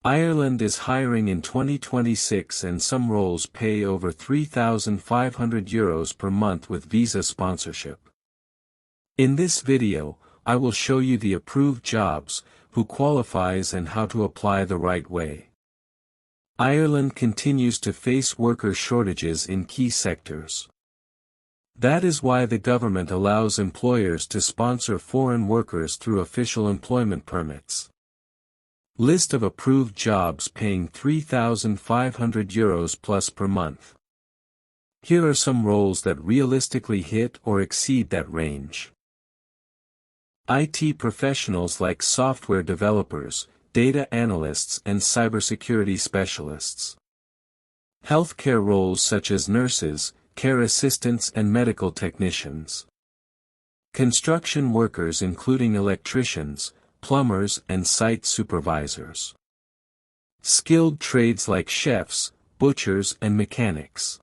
Ireland is hiring in 2026 and some roles pay over €3,500 per month with visa sponsorship. In this video, I will show you the approved jobs, who qualifies and how to apply the right way. Ireland continues to face worker shortages in key sectors. That is why the government allows employers to sponsor foreign workers through official employment permits. List of approved jobs paying €3,500 plus per month. Here are some roles that realistically hit or exceed that range. IT professionals like software developers, data analysts and cybersecurity specialists. Healthcare roles such as nurses, care assistants and medical technicians. Construction workers including electricians, plumbers and site supervisors. Skilled trades like chefs, butchers and mechanics.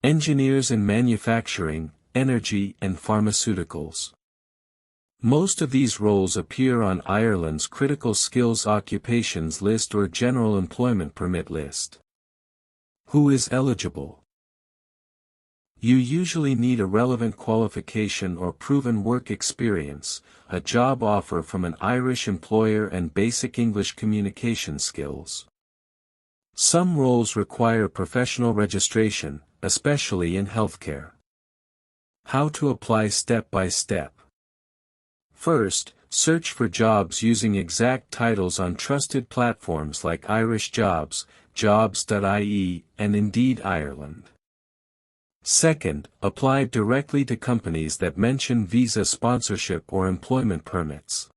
Engineers in manufacturing, energy and pharmaceuticals. Most of these roles appear on Ireland's Critical Skills Occupations List or General Employment Permit list. Who is eligible? You usually need a relevant qualification or proven work experience, a job offer from an Irish employer and basic English communication skills. Some roles require professional registration, especially in healthcare. How to apply step by step. First, search for jobs using exact titles on trusted platforms like Irish Jobs, jobs.ie, and Indeed Ireland. Second, apply directly to companies that mention visa sponsorship or employment permits.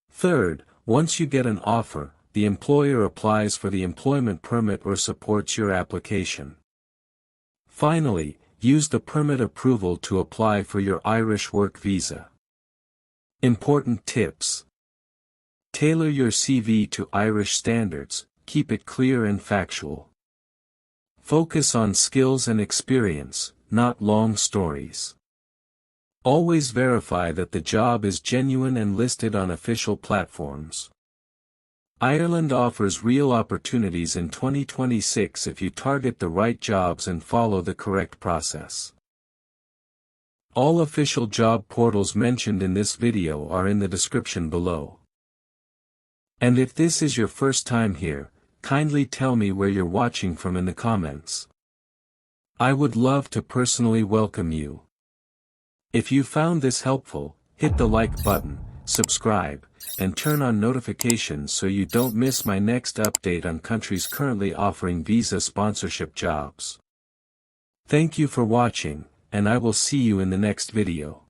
Third, once you get an offer, the employer applies for the employment permit or supports your application. Finally, use the permit approval to apply for your Irish work visa. Important tips. Tailor your CV to Irish standards, keep it clear and factual. Focus on skills and experience, not long stories. Always verify that the job is genuine and listed on official platforms. Ireland offers real opportunities in 2026 if you target the right jobs and follow the correct process. All official job portals mentioned in this video are in the description below. And if this is your first time here, kindly tell me where you're watching from in the comments. I would love to personally welcome you. If you found this helpful, hit the like button, subscribe, and turn on notifications so you don't miss my next update on countries currently offering visa sponsorship jobs. Thank you for watching, and I will see you in the next video.